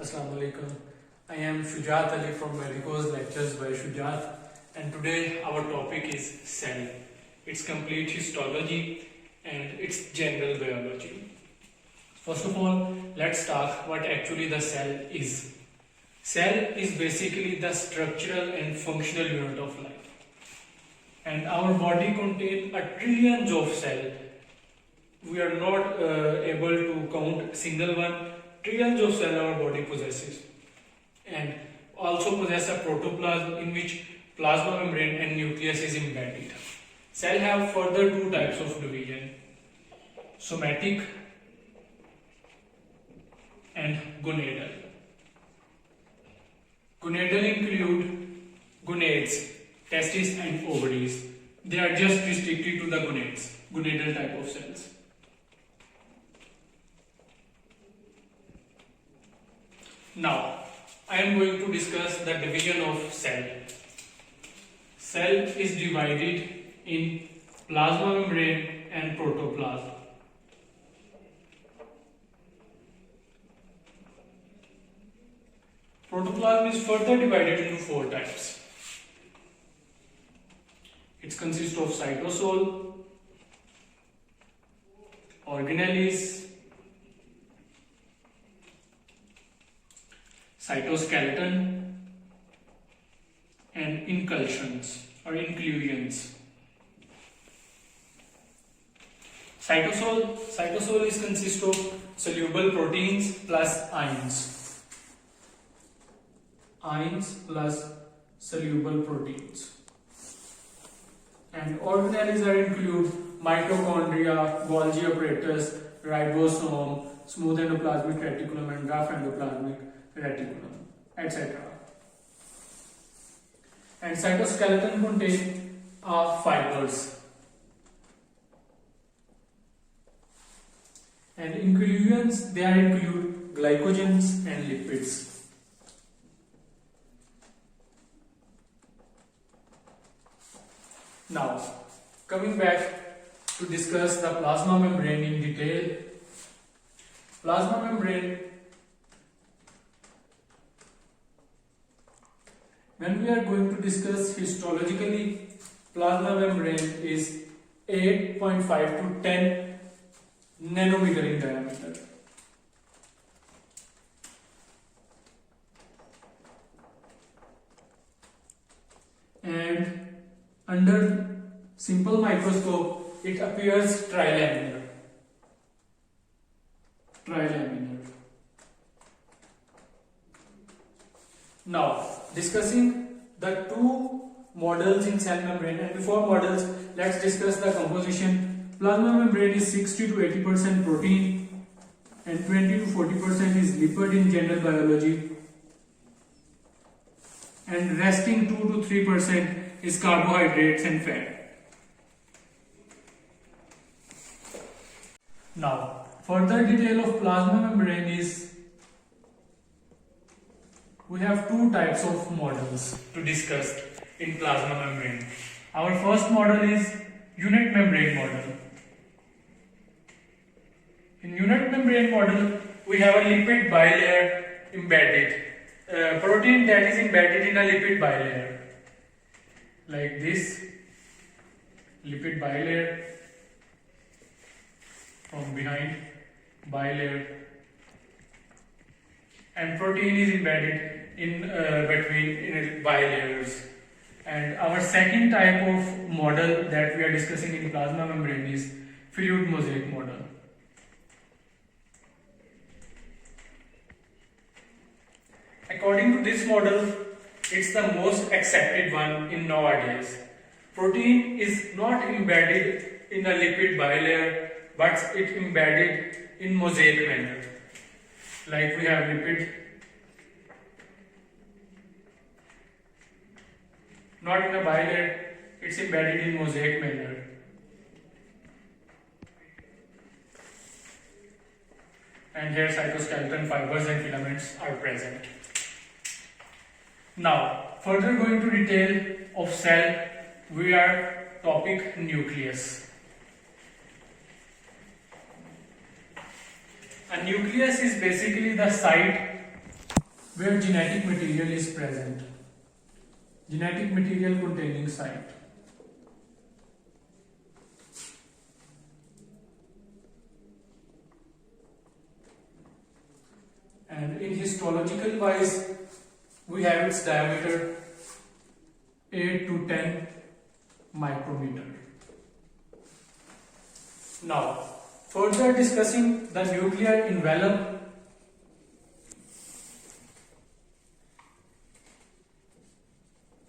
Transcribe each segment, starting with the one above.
Assalamu alaikum. I am Shujat Ali from Medicos Lectures by Shujat, and today our topic is cell, its complete histology and its general biology. First of all, let's talk what actually the cell is. Cell is basically the structural and functional unit of life. And our body contains a trillions of cells. We are not able to count single one. Trillions of cells our body possesses, and also possess a protoplasm in which plasma membrane and nucleus is embedded. Cells have further two types of division: somatic and gonadal. Gonadal include gonads, testes and ovaries. They are just restricted to the gonads, gonadal type of cells. Now, I am going to discuss the division of cell. Cell is divided in plasma membrane and protoplasm. Protoplasm is further divided into four types. It consists of cytosol, organelles, cytoskeleton, and inclusions or inclusions. Cytosol is consist of soluble proteins plus ions. Ions plus soluble proteins. And organelles are include mitochondria, Golgi apparatus, ribosome, smooth endoplasmic reticulum, and rough endoplasmic reticulum, etc. And cytoskeleton contains fibers. And inclusions, they include glycogens and lipids. Now, coming back to discuss the plasma membrane in detail. Plasma membrane, when we are going to discuss histologically, plasma membrane is 8.5 to 10 nanometer in diameter. And under simple microscope, it appears trilaminar. Now, discussing the two models in cell membrane, and before models, let's discuss the composition. Plasma membrane is 60 to 80% protein and 20 to 40% is lipid in general biology, and resting 2 to 3% is carbohydrates and fat. Now, further detail of plasma membrane is, we have two types of models to discuss in plasma membrane. Our first model is unit membrane model. In unit membrane model, we have a lipid bilayer embedded, protein that is embedded in a lipid bilayer, like this lipid bilayer, from behind bilayer, and protein is embedded in between bilayers. And our second type of model that we are discussing in plasma membrane is fluid mosaic model. According to this model, it's the most accepted one in nowadays. Protein is not embedded in a lipid bilayer, but it embedded in mosaic manner. Like we have lipid, not in a bilayer, it's embedded in mosaic manner. And here cytoskeleton fibers and filaments are present. Now, further going to detail of cell, we are topic nucleus. A nucleus is basically the site where genetic material is present. Genetic material containing site. And in histological wise, we have its diameter 8 to 10 micrometer. Now, further discussing the nuclear envelope.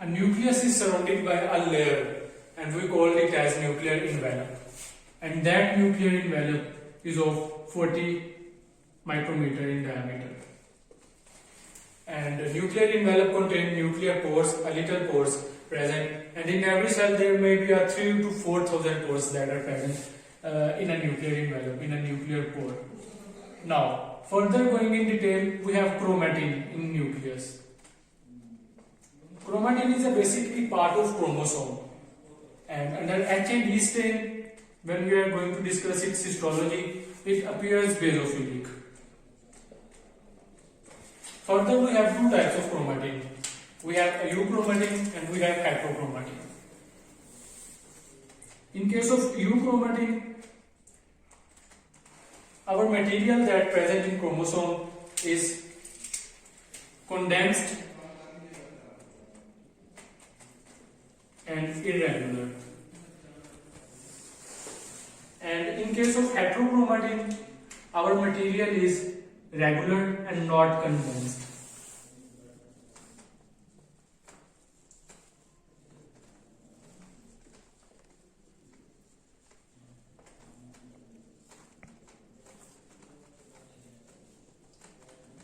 A nucleus is surrounded by a layer and we call it as nuclear envelope. And that nuclear envelope is of 40 micrometer in diameter. And the nuclear envelope contains nuclear pores, a little pores present, and in every cell there may be a 3 to 4,000 pores that are present in a nuclear envelope, in a nuclear pore. Now, further going in detail, we have chromatin in nucleus. Chromatin is a basically part of chromosome, and under H&E stain, when we are going to discuss its histology, it appears basophilic. Further, we have two types of chromatin. We have euchromatin and we have heterochromatin. In case of euchromatin, our material that present in chromosome is condensed and irregular. And in case of heterochromatin, our material is regular and not condensed.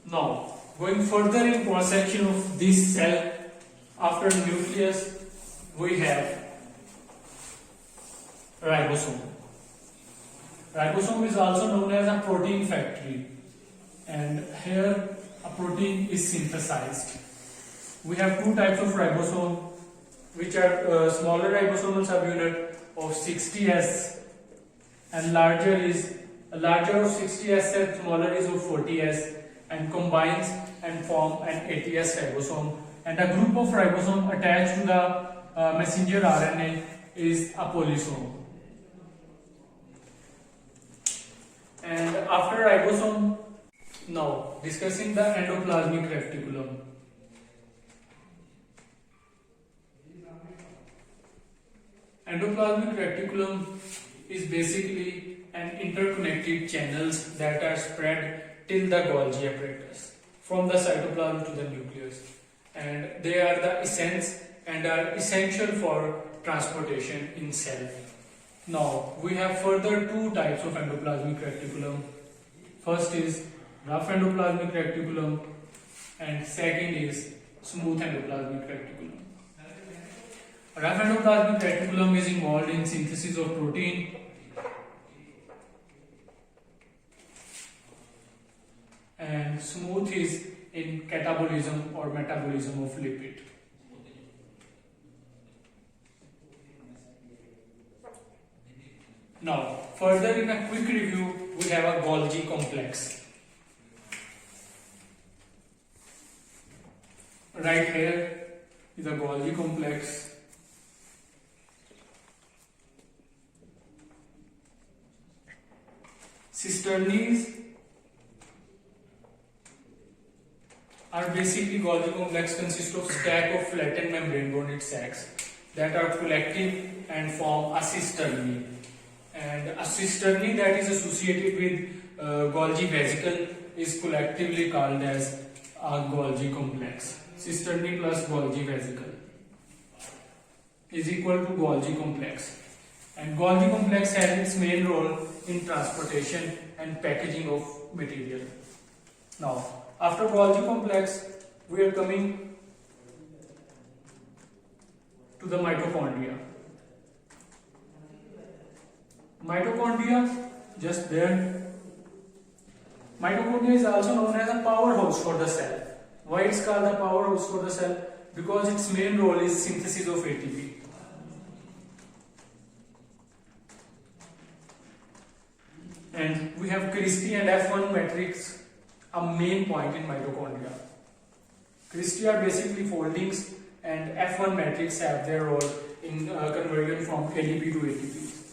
Now, going further in cross section of this cell, after nucleus, we have ribosome. Ribosome is also known as a protein factory, and here a protein is synthesized. We have two types of ribosome, which are smaller ribosomal subunit of 60S and larger of 60S and smaller is of 40S, and combines and form an 80S ribosome, and a group of ribosome attached to the messenger RNA is a polysome. And after ribosome, now discussing the endoplasmic reticulum. Endoplasmic reticulum is basically an interconnected channels that are spread till the Golgi apparatus, from the cytoplasm to the nucleus, and they are the essence and are essential for transportation in cell. Now we have further two types of endoplasmic reticulum. First is rough endoplasmic reticulum and second is smooth endoplasmic reticulum. Rough endoplasmic reticulum is involved in synthesis of protein and smooth is in catabolism or metabolism of lipid. Now, further in a quick review, we have a Golgi complex. Right here is a Golgi complex. Cisternes are basically Golgi complex consist of stack of flattened membrane bonded sacs that are collective and form a cistern. And a cistern that is associated with Golgi vesicle is collectively called as a Golgi complex. Cistern plus Golgi vesicle is equal to Golgi complex. And Golgi complex has its main role in transportation and packaging of material. Now, after Golgi complex, we are coming to the mitochondria. Mitochondria, just there. Mitochondria is also known as a powerhouse for the cell. Why it's called the powerhouse for the cell? Because its main role is synthesis of ATP. And we have Christie and F1 matrix, a main point in mitochondria. Christie are basically foldings, and F1 matrix have their role in conversion from ADP to ATP.